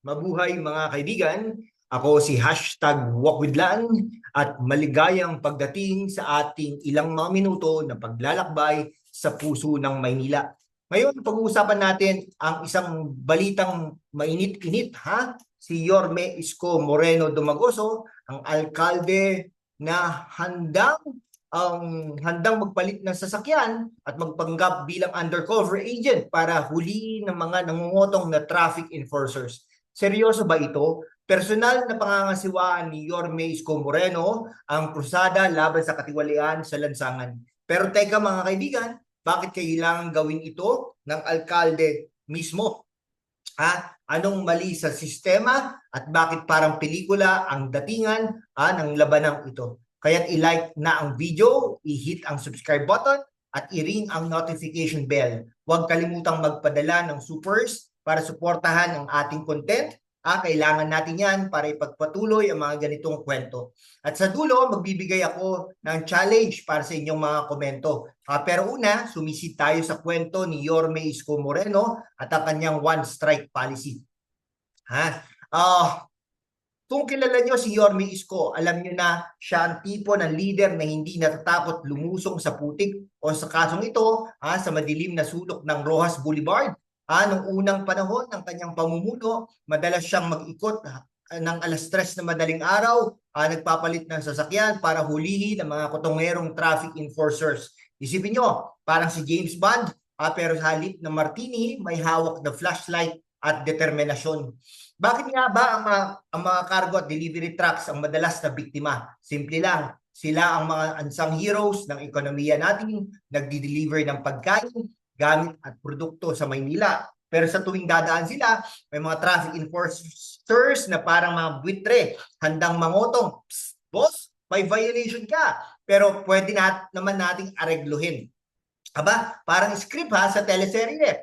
Mabuhay mga kaibigan, ako si #walkwithlan at maligayang pagdating sa ating ilang mga minuto na paglalakbay sa puso ng Maynila. Ngayon, pag-uusapan natin ang isang balitang mainit-init, ha? Si Yorme Isko Moreno Dumagoso, ang alkalde na handang magpalit ng sasakyan at magpanggap bilang undercover agent para huliin ng mga nangungutong na traffic enforcers. Seryoso ba ito? Personal na pangangasiwaan ni Yorme Isko Moreno ang krusada laban sa katiwalian sa lansangan. Pero teka mga kaibigan, bakit kailangan gawin ito ng alkalde mismo? Anong mali sa sistema at bakit parang pelikula ang datingan ng labanang ito? Kaya't i-like na ang video, i-hit ang subscribe button at i-ring ang notification bell. Huwag kalimutang magpadala ng supers para suportahan ang ating content. Kailangan natin yan para ipagpatuloy ang mga ganitong kwento. At sa dulo, magbibigay ako ng challenge para sa inyong mga komento. Pero una, sumisid tayo sa kwento ni Yorme Isko Moreno at ang kanyang one-strike policy. Kung kilala nyo si Yorme Isko, alam nyo na siya ang tipo ng leader na hindi natatakot lumusong sa putik o sa kasong ito sa madilim na sulok ng Rojas Boulevard. Nung unang panahon ng kanyang pamumuno, madalas siyang mag-ikot ng alas 3 na madaling araw, nagpapalit ng sasakyan para hulihin ang mga kotongerong traffic enforcers. Isipin nyo, parang si James Bond, pero sa halip ng martini, may hawak na flashlight at determinasyon. Bakit nga ba ang mga cargo at delivery trucks ang madalas na biktima? Simple lang, sila ang mga unsung heroes ng ekonomiya natin, nagdi-deliver ng pagkain, gamit at produkto sa Maynila. Pero sa tuwing dadaan sila, may mga traffic enforcers na parang mga buitre, handang mangotong, boss, may violation ka. Pero pwede naman nating aregluhin. Parang script sa teleserye.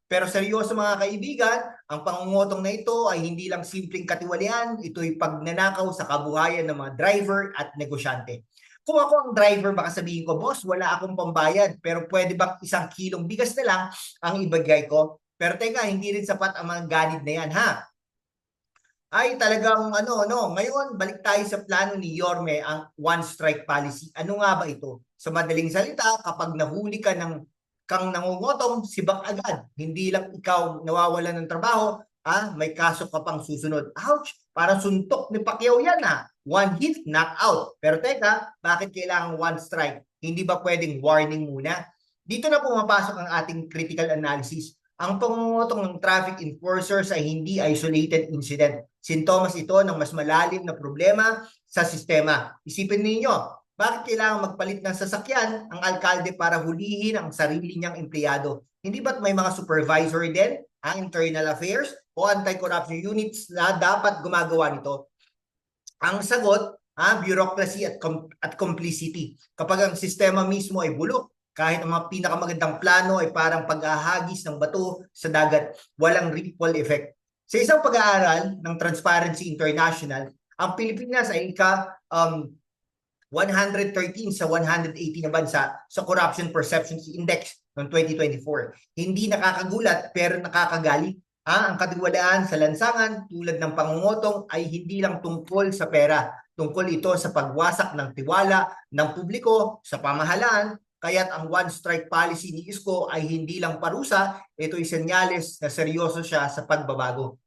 Pero seryoso mga kaibigan, ang pangungutong na ito ay hindi lang simpleng katiwalian, ito'y pagnanakaw sa kabuhayan ng mga driver at negosyante. Kung ako ang driver, baka sabihin ko, boss, wala akong pambayad, pero pwede bang 1 kilong bigas na lang ang ibigay ko? Pero teka, hindi rin sapat ang mga ganid na yan, talagang ngayon balik tayo sa plano ni Yorme, ang one strike policy. Ano nga ba ito? Sa madaling salita, kapag nahuli ka kang nangungutong, sibak agad. Hindi lang ikaw nawawalan ng trabaho, may kaso ka pang susunod. Ouch! Parang suntok ni Pacquiao yan One hit, knockout. Pero teka, bakit kailangan one strike? Hindi ba pwedeng warning muna? Dito na pumapasok ang ating critical analysis. Ang pangungutong ng traffic enforcers ay hindi isolated incident. Sintomas ito ng mas malalim na problema sa sistema. Isipin ninyo, bakit kailangan magpalit ng sasakyan ang alkalde para hulihin ang sarili niyang empleyado? Hindi ba't may mga supervisor din, ang internal affairs o anti-corruption units na dapat gumagawa nito? Ang sagot, bureaucracy at complicity. Kapag ang sistema mismo ay bulok, kahit ang mga pinakamagandang plano ay parang pag-ahagis ng bato sa dagat, walang ripple effect. Sa isang pag-aaral ng Transparency International, ang Pilipinas ay 113 sa 180 na bansa sa Corruption Perceptions Index noong 2024. Hindi nakakagulat pero nakakagalit. Ang katiwalaan sa lansangan tulad ng pangungutong ay hindi lang tungkol sa pera. Tungkol ito sa pagwasak ng tiwala ng publiko sa pamahalaan. Kaya't ang one-strike policy ni Isko ay hindi lang parusa, ito'y senyales na seryoso siya sa pagbabago.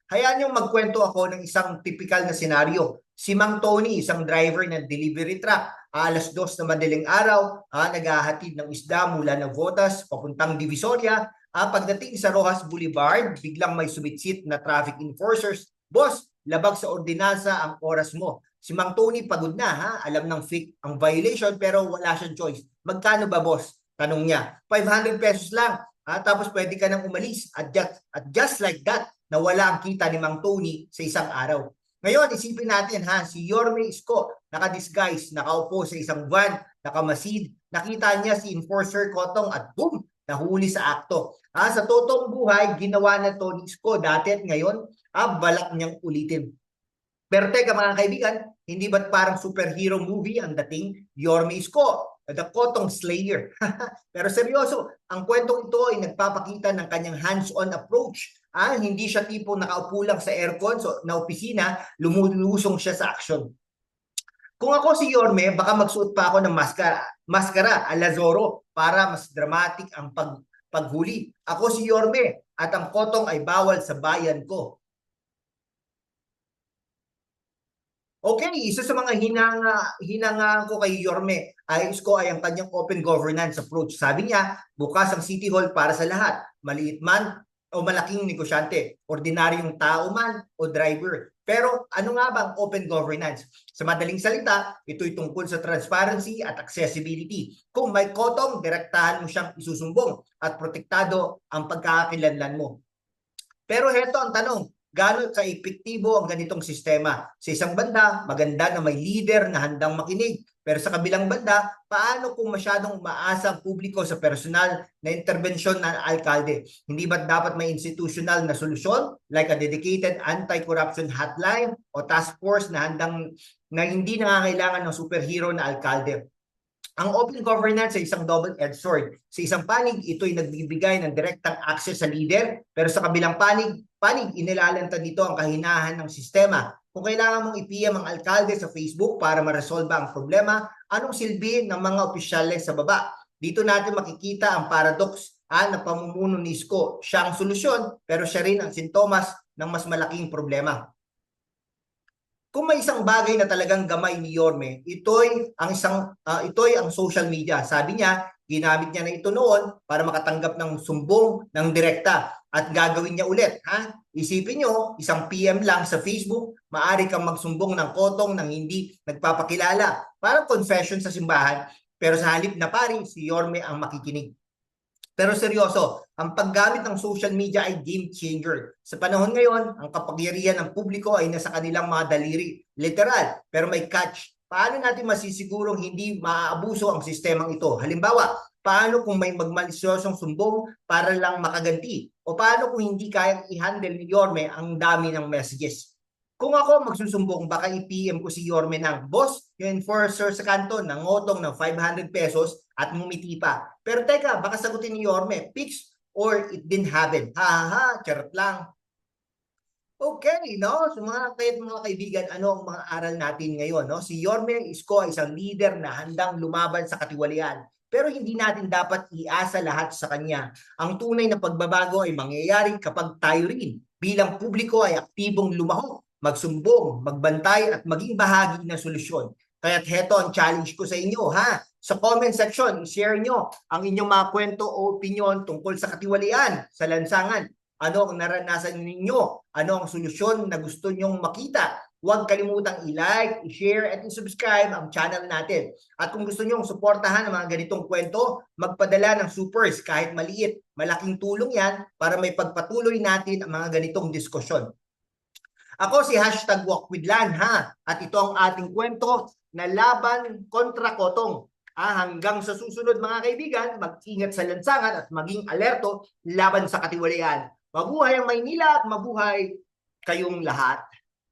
Hayaan niyong magkwento ako ng isang typical na senaryo. Si Mang Tony, isang driver ng delivery truck, alas 2 na madaling araw, naghahatid ng isda mula Navotas papuntang Divisoria. Pagdating sa Rojas Boulevard, biglang may sumitsit na traffic enforcers. Boss, labag sa ordinansa ang oras mo. Si Mang Tony pagod na, alam ng fake ang violation pero wala siyang choice. Magkano ba boss? Tanong niya. 500 pesos lang. Tapos pwede ka nang umalis. At just like that, nawala ang kita ni Mang Tony sa isang araw. Ngayon, isipin natin si Yorme Isko, naka-disguise, nakaupo sa isang van, nakamasid, nakita niya si Enforcer Kotong at boom, nahuli sa akto. Sa totoong buhay, ginawa na to ni Isko dati at ngayon, balak niyang ulitin. Pero teka mga kaibigan, hindi ba't parang superhero movie ang dating? Yorme Isko, The Kotong Slayer. Pero seryoso, ang kwentong ito ay nagpapakita ng kanyang hands-on approach. Hindi siya tipo nakaupo lang sa aircon na opisina, lumulusong siya sa action. Kung ako si Yorme, baka magsuot pa ako ng maskara ala Zorro para mas dramatic ang paghuli. Ako si Yorme at ang kotong ay bawal sa bayan ko. Okay, isa sa mga hinanga ko kay Yorme ayos ko ay ang kanyang open governance approach. Sabi niya, bukas ang City Hall para sa lahat, maliit man o malaking negosyante, ordinaryong tao man o driver. Pero ano nga ba ang open governance? Sa madaling salita, ito'y tungkol sa transparency at accessibility. Kung may kotong, direktahan mo siyang isusumbong at protektado ang pagkakakilanlan mo. Pero heto ang tanong, gaano ka-epektibo ang ganitong sistema? Sa isang banda, maganda na may leader na handang makinig. Pero sa kabilang banda, paano kung masyadong umaasa ang publiko sa personal na intervensyon ng alkalde? Hindi ba dapat may institutional na solusyon like a dedicated anti-corruption hotline o task force na hindi nangangailangan ng superhero na alkalde? Ang open governance ay isang double-edged sword. Sa isang panig, ito'y nagbibigay ng direktang access sa leader, pero sa kabilang panig inilalantad nito ang kahinahan ng sistema. Kung kailangan mong i-PM ang alkalde sa Facebook para ma-resolve ang problema, anong silbi ng mga opisyales sa baba? Dito natin makikita ang paradox na pamumuno ni Isko. Siya ang solusyon, pero siya rin ang sintomas ng mas malaking problema. Kung may isang bagay na talagang gamay ni Yorme, ito'y ang social media. Sabi niya, ginamit niya na ito noon para makatanggap ng sumbong ng direkta at gagawin niya ulit. Isipin niyo, isang PM lang sa Facebook, maaari kang magsumbong ng kotong nang hindi nagpapakilala. Parang confession sa simbahan, pero sa halip na pari, si Yorme ang makikinig. Pero seryoso, ang paggamit ng social media ay game changer. Sa panahon ngayon, ang kapangyarihan ng publiko ay nasa kanilang mga daliri. Literal, pero may catch. Paano natin masisigurong hindi maaabuso ang sistemang ito? Halimbawa, paano kung may magmalisyosong sumbong para lang makaganti? O paano kung hindi kayang i-handle ni Yorme ang dami ng messages? Kung ako magsusumbong, baka i-PM ko si Yorme ng, boss, yung enforcer sa kanto nangotong ng 500 pesos at ngumiti pa. Pero teka, baka sagutin ni Yorme, fix or it didn't happen. Ha, charot lang. Okay, no? So mga kaibigan, ano ang mga aral natin ngayon? No? Si Yorme Isko ay isang leader na handang lumaban sa katiwalian. Pero hindi natin dapat iasa lahat sa kanya. Ang tunay na pagbabago ay mangyayari kapag tayo rin bilang publiko ay aktibong lumahok, magsumbong, magbantay at maging bahagi ng solusyon. Kaya't heto ang challenge ko sa inyo, ha? Sa comment section, share nyo ang inyong mga kwento o opinion tungkol sa katiwalian, sa lansangan. Ano ang naranasan ninyo? Ano ang solusyon na gusto nyong makita? Huwag kalimutang i-like, i-share, at i-subscribe ang channel natin. At kung gusto nyong suportahan ang mga ganitong kwento, magpadala ng supers kahit maliit. Malaking tulong yan para may pagpatuloy natin ang mga ganitong diskusyon. Ako si #WalkWithLan, ha? At ito ang ating kwento na laban kontra kotong. Hanggang sa susunod mga kaibigan, mag-ingat sa lansangan at maging alerto laban sa katiwalian. Mabuhay ang Maynila at mabuhay kayong lahat.